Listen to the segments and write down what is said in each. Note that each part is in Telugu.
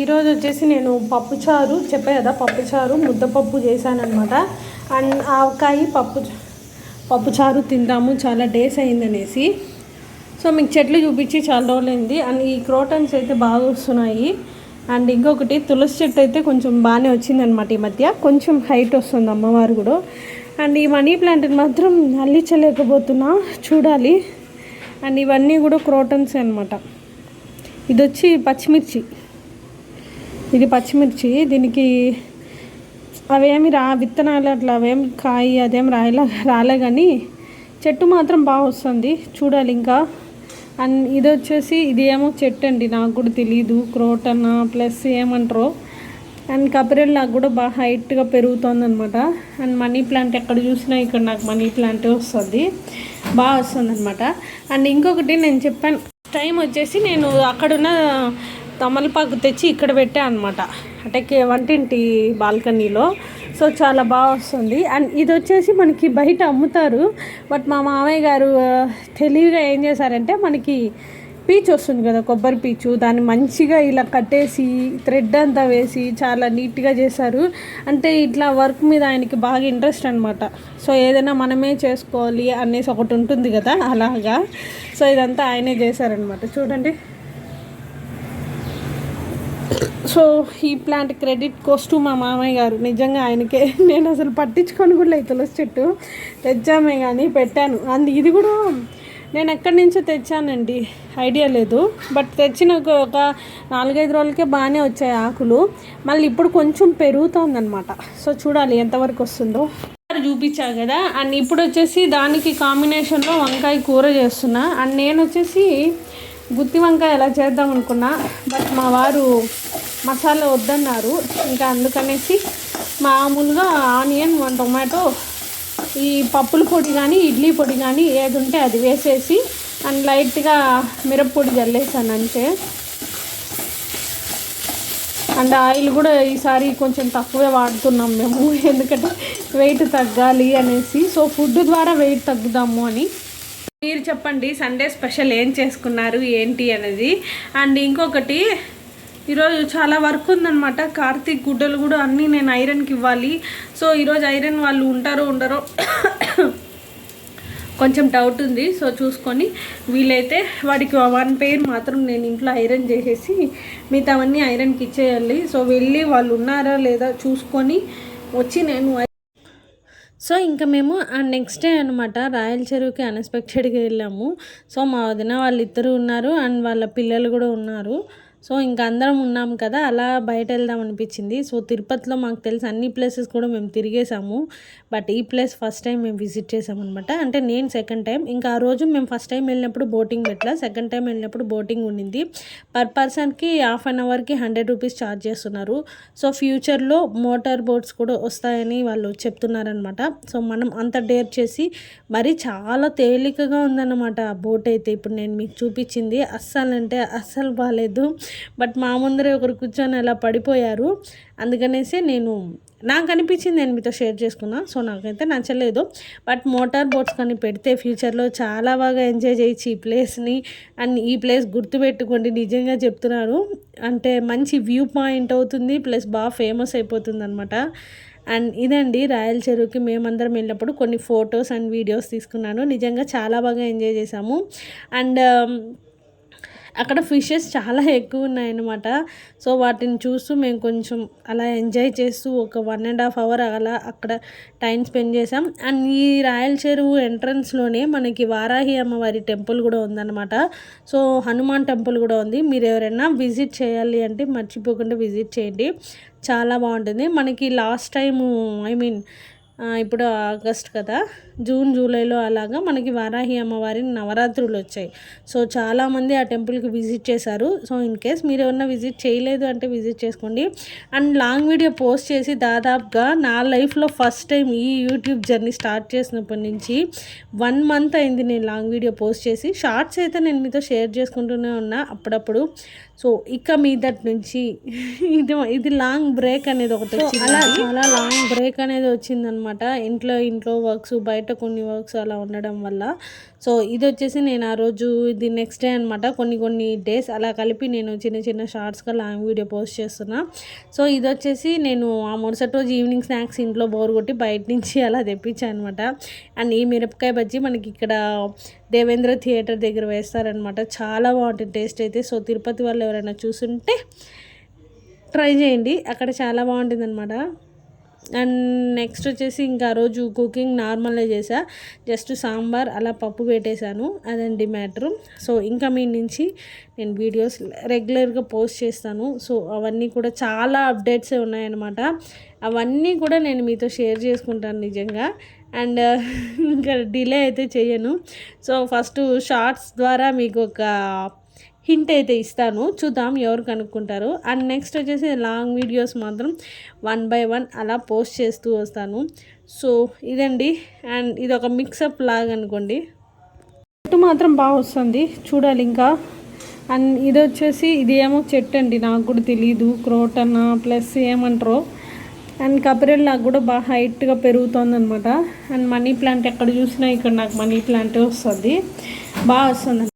ఈరోజు వచ్చేసి నేను పప్పుచారు చెప్పా కదా, పప్పుచారు ముద్దపప్పు చేశానమాట. అండ్ ఆవకాయ పప్పుచారు తిందాము, చాలా డేస్ అయిందనేసి. సో మీకు చెట్లు చూపించి చాలా రోజులైంది. అండ్ ఈ క్రోటన్స్ అయితే బాగా వస్తున్నాయి. అండ్ ఇంకొకటి తులసి చెట్టు అయితే కొంచెం బాగానే వచ్చిందనమాట. ఈ మధ్య కొంచెం హైట్ వస్తుంది అమ్మవారు కూడా. అండ్ ఈ మనీ ప్లాంట్ని మాత్రం అల్లించలేకపోతున్నా, చూడాలి. అండ్ ఇవన్నీ కూడా క్రోటన్స్ అనమాట. ఇది వచ్చి పచ్చిమిర్చి, ఇది పచ్చిమిర్చి. దీనికి అవేమి విత్తనాలు అట్లా అవేమి కాయి అదేం రాలే కానీ చెట్టు మాత్రం బాగా వస్తుంది, చూడాలి ఇంకా. అండ్ ఇది వచ్చేసి ఇది ఏమో చెట్టు అండి, నాకు కూడా తెలీదు, క్రోటన్ ప్లస్ ఏమంటారో. అండ్ కపిరెల్లా కూడా బాగా హైట్గా పెరుగుతుంది అనమాట. అండ్ మనీ ప్లాంట్ ఎక్కడ చూసినా ఇక్కడ నాకు మనీ ప్లాంటే వస్తుంది, బాగా వస్తుంది అనమాట. అండ్ ఇంకొకటి నేను చెప్పాను టైం వచ్చేసి నేను అక్కడున్న తమలపాకు తెచ్చి ఇక్కడ పెట్టా అనమాట, అంటే వంటింటి బాల్కనీలో. సో చాలా బాగా వస్తుంది. అండ్ ఇది వచ్చేసి మనకి బయట అమ్ముతారు, బట్ మా మామయ్య గారు తెలివిగా ఏం చేశారంటే, మనకి పీచు వస్తుంది కదా, కొబ్బరి పీచు, దాన్ని మంచిగా ఇలా కట్టేసి థ్రెడ్ అంతా వేసి చాలా నీట్గా చేశారు. అంటే ఇట్లా వర్క్ మీద ఆయనకి బాగా ఇంట్రెస్ట్ అనమాట. సో ఏదైనా మనమే చేసుకోవాలి అనేసి ఒకటి ఉంటుంది కదా, అలాగా. సో ఇదంతా ఆయనే చేశారనమాట, చూడండి. సో ఈ ప్లాంట్ క్రెడిట్ కోస్ట్ మా మామయ్య గారు, నిజంగా ఆయనకే. నేను అసలు పట్టించుకొని కూడా లేదు, తులసి చెట్టు తెచ్చామే కానీ పెట్టాను. ఇది కూడా నేను ఎక్కడి నుంచో తెచ్చానండి, ఐడియా లేదు. బట్ తెచ్చిన ఒక 4-5 రోజులకే బాగానే వచ్చాయి ఆకులు. మళ్ళీ ఇప్పుడు కొంచెం పెరుగుతుందన్నమాట. సో చూడాలి ఎంతవరకు వస్తుందో. చూపించా కదా. అండ్ ఇప్పుడు వచ్చేసి దానికి కాంబినేషన్లో వంకాయ కూర చేస్తున్నా. అండ్ నేను వచ్చేసి గుత్తి వంకాయ ఎలా చేద్దాం అనుకున్నా, బట్ మా వారు మసాలా వద్దన్నారు. ఇంకా అందుకనేసి మామూలుగా ఆనియన్, 1 టొమాటో, ఈ పప్పుల పొడి కానీ ఇడ్లీ పొడి కానీ ఏది ఉంటే అది వేసేసి, అండ్ లైట్గా మిరప్పొడి జల్లేసాను అంతే. అండ్ ఆయిల్ కూడా ఈసారి కొంచెం తక్కువే వాడుతున్నాం మేము, ఎందుకంటే వెయిట్ తగ్గాలి అనేసి. సో ఫుడ్ ద్వారా వెయిట్ తగ్గుదాము అని. మీరు చెప్పండి, సండే స్పెషల్ ఏం చేసుకున్నారు ఏంటి అనేది. అండ్ ఇంకొకటి, ఈరోజు చాలా వర్క్ ఉందన్నమాట. కార్తీక్ గుడ్డలు కూడా అన్నీ నేను ఐరన్కి ఇవ్వాలి. సో ఈరోజు ఐరన్ వాళ్ళు ఉంటారో ఉండరో కొంచెం డౌట్ ఉంది. సో చూసుకొని వీలైతే వాడికి 1 పెయిర్ మాత్రం నేను ఇంట్లో ఐరన్ చేసేసి మిగతావన్నీ ఐరన్కి ఇచ్చేయాలి. సో వెళ్ళి వాళ్ళు ఉన్నారా లేదా చూసుకొని వచ్చి నేను. సో ఇంకా మేము నెక్స్ట్ డే అనమాట రాయల చెరువుకి అన్ఎక్స్పెక్టెడ్గా వెళ్ళాము. సో మా వదిన వాళ్ళు ఇద్దరు ఉన్నారు, అండ్ వాళ్ళ పిల్లలు కూడా ఉన్నారు. సో ఇంకా అందరం ఉన్నాం కదా, అలా బయట వెళ్దాం అనిపించింది. సో తిరుపతిలో మాకు తెలిసి అన్ని ప్లేసెస్ కూడా మేము తిరిగేసాము, బట్ ఈ ప్లేస్ ఫస్ట్ టైం మేము విజిట్ చేసామన్నమాట. అంటే నేను సెకండ్ టైం. ఇంకా ఆ రోజు మేము ఫస్ట్ టైం వెళ్ళినప్పుడు బోటింగ్ పెట్టలా, సెకండ్ టైం వెళ్ళినప్పుడు బోటింగ్ ఉండింది. పర్ పర్సన్కి ½ an hourకి 100 రూపీస్ ఛార్జ్ చేస్తున్నారు. సో ఫ్యూచర్లో మోటార్ బోట్స్ కూడా వస్తాయని వాళ్ళు చెప్తున్నారనమాట. సో మనం అంత డేర్ చేసి, మరి చాలా తేలికగా ఉందన్నమాట ఆ బోట్ అయితే. ఇప్పుడు నేను మీకు చూపించింది అస్సలు బాగాలేదు, బట్ మా ముందరే ఒకరు కూర్చొని అలా పడిపోయారు. అందుకనేసి నాకు అనిపించింది, నేను మీతో షేర్ చేసుకున్నా. సో నాకైతే నచ్చలేదు, బట్ మోటార్ బోట్స్ కానీ పెడితే ఫ్యూచర్లో చాలా బాగా ఎంజాయ్ చేయొచ్చు ఈ ప్లేస్ని. అండ్ ఈ ప్లేస్ గుర్తుపెట్టుకోండి, నిజంగా చెప్తున్నారు. అంటే మంచి వ్యూ పాయింట్ అవుతుంది, ప్లస్ బాగా ఫేమస్ అయిపోతుంది అనమాట. అండ్ ఇదండి రాయల చెరువుకి మేమందరం వెళ్ళినప్పుడు కొన్ని ఫొటోస్ అండ్ వీడియోస్ తీసుకున్నాను. నిజంగా చాలా బాగా ఎంజాయ్ చేసాము. అండ్ అక్కడ ఫిషెస్ చాలా ఎక్కువ ఉన్నాయన్నమాట. సో వాటిని చూస్తూ మేము కొంచెం అలా ఎంజాయ్ చేస్తూ ఒక 1.5 hour అలా అక్కడ టైం స్పెండ్ చేసాం. అండ్ ఈ రాయల చెరువు ఎంట్రన్స్లోనే మనకి వారాహి అమ్మవారి టెంపుల్ కూడా ఉందన్నమాట. సో హనుమాన్ టెంపుల్ కూడా ఉంది. మీరు ఎవరైనా విజిట్ చేయాలి అంటే మర్చిపోకుండా విజిట్ చేయండి, చాలా బాగుంటుంది. మనకి లాస్ట్ టైము ఇప్పుడు ఆగస్ట్ కదా, జూన్ జూలైలో అలాగా మనకి వారాహి అమ్మవారి నవరాత్రులు వచ్చాయి. సో చాలామంది ఆ టెంపుల్కి విజిట్ చేశారు. సో ఇన్ కేస్ మీరు ఎవరన్నా విజిట్ చేయలేదు అంటే విజిట్ చేసుకోండి. అండ్ లాంగ్ వీడియో పోస్ట్ చేసి దాదాపుగా నా లైఫ్లో ఫస్ట్ టైం ఈ యూట్యూబ్ జర్నీ స్టార్ట్ చేసినప్పటి నుంచి 1 month అయింది నేను లాంగ్ వీడియో పోస్ట్ చేసి. షార్ట్స్ అయితే నేను మీతో షేర్ చేసుకుంటూనే ఉన్నా అప్పుడప్పుడు. సో ఇక మీదటి నుంచి ఇది లాంగ్ బ్రేక్ అనేది ఒకటి వచ్చింది, అలా చాలా లాంగ్ బ్రేక్ అనేది వచ్చిందనమాట. ఇంట్లో వర్క్స్, బయట కొన్ని వర్క్స్ అలా ఉండడం వల్ల. సో ఇది వచ్చేసి నేను ఆ రోజు ఇది నెక్స్ట్ డే అనమాట. కొన్ని డేస్ అలా కలిపి నేను చిన్న చిన్న షార్ట్స్గా లాంగ్ వీడియో పోస్ట్ చేస్తున్నా. సో ఇది వచ్చేసి నేను ఆ మరుసటి రోజు ఈవినింగ్ స్నాక్స్ ఇంట్లో బోర్ కొట్టి బయట నుంచి అలా తెప్పించాను అనమాట. అండ్ ఈ మిరపకాయ బజ్జీ మనకి ఇక్కడ దేవేంద్ర థియేటర్ దగ్గర వేస్తారనమాట. చాలా బాగుంటుంది టేస్ట్ అయితే. సో తిరుపతి వాళ్ళు ఎవరైనా చూసుంటే ట్రై చేయండి, అక్కడ చాలా బాగుంటుంది అనమాట. అండ్ నెక్స్ట్ వచ్చేసి ఇంకా ఆ రోజు కుకింగ్ నార్మల్గా చేసా, జస్ట్ సాంబార్ అలా పప్పు పెట్టేశాను, అదండి మ్యాటరు. సో ఇంకా మీ నుంచి నేను వీడియోస్ రెగ్యులర్గా పోస్ట్ చేస్తాను. సో అవన్నీ కూడా చాలా అప్డేట్సే ఉన్నాయన్నమాట. అవన్నీ కూడా నేను మీతో షేర్ చేసుకుంటాను నిజంగా. అండ్ ఇంకా డిలే అయితే చేయను. సో ఫస్ట్ షార్ట్స్ ద్వారా మీకు ఒక హింట్ అయితే ఇస్తాను, చూద్దాం ఎవరు కనుక్కుంటారు. అండ్ నెక్స్ట్ వచ్చేసి లాంగ్ వీడియోస్ మాత్రం 1 by 1 అలా పోస్ట్ చేస్తూ వస్తాను. సో ఇదండి. అండ్ ఇది ఒక మిక్సప్ లాగా అనుకోండి. చెట్టు మాత్రం బాగా వస్తుంది, చూడాలి ఇంకా. అండ్ ఇది వచ్చేసి ఇది ఏమో చెట్టు అండి, నాకు కూడా తెలియదు, క్రోటన్ ప్లస్ ఏమంటారో. అండ్ కపిరెల్ నాకు కూడా బాగా హైట్గా పెరుగుతుంది అనమాట. అండ్ మనీ ప్లాంట్ ఎక్కడ చూసినా ఇక్కడ నాకు మనీ ప్లాంట్ వస్తుంది, బాగా వస్తుంది.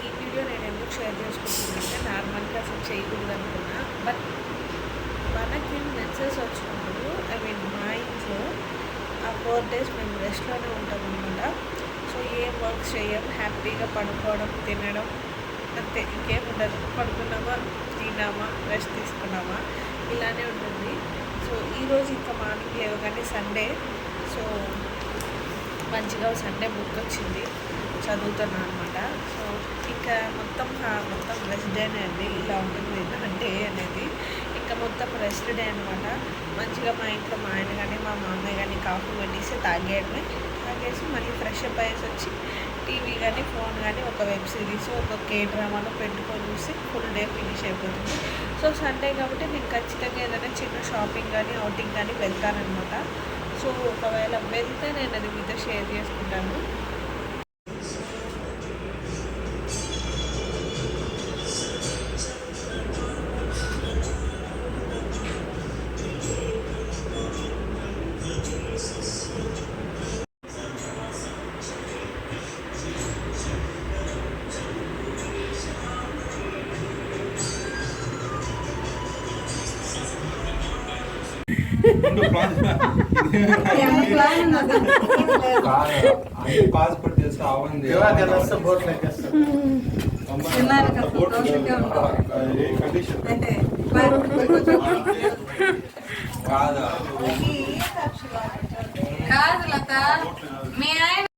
ఈ వీడియో నేను ఎందుకు షేర్ చేసుకుంటున్నానంటే నార్మల్గా అసలు చేయకూడదు అనుకున్నా, బట్ మనకి మెన్సెస్ వచ్చినప్పుడు మా ఇంట్లో ఆ 4 days మేము రెస్ట్లోనే ఉంటాం అనమాట. సో ఏం వర్క్ చేయం, హ్యాపీగా పడుకోవడం, తినడం, అంతే, ఇంకేం ఉండదు. పడుకున్నామా, తిన్నామా, రెస్ట్ తీసుకున్నామా, ఇలానే ఉంటుంది. సో ఈరోజు ఇంకా మార్నింగ్ లేవగానే సండే, సో మంచిగా సండే బుక్ వచ్చింది, చదువుతున్నాను అనమాట. సో ఇంకా మొత్తం రెస్ట్ డేనే అండి, ఇలా ఉంటుంది డే అనేది. ఇంకా మొత్తం రెస్ట్ డే అనమాట. మంచిగా మా ఇంట్లో మా ఆయన కానీ మా మామయ్య కానీ కాఫీ పెట్టేసి తాగేసి మళ్ళీ ఫ్రెష్ అప్ అయ్యేసి వచ్చి టీవీ కానీ ఫోన్ కానీ ఒక వెబ్ సిరీస్ ఒక డ్రామాలో పెట్టుకొని చూసి ఫుల్ డే ఫినిష్ అయిపోతుంది. సో సండే కాబట్టి నేను ఖచ్చితంగా ఏదైనా చిన్న షాపింగ్ కానీ అవుటింగ్ కానీ వెళ్తానమాట. సో ఒకవేళ వెళ్తే నేను అది మీతో షేర్ చేసుకుంటాను. పాస్పోర్ట్ చేస్తే అవ్వండి కాదా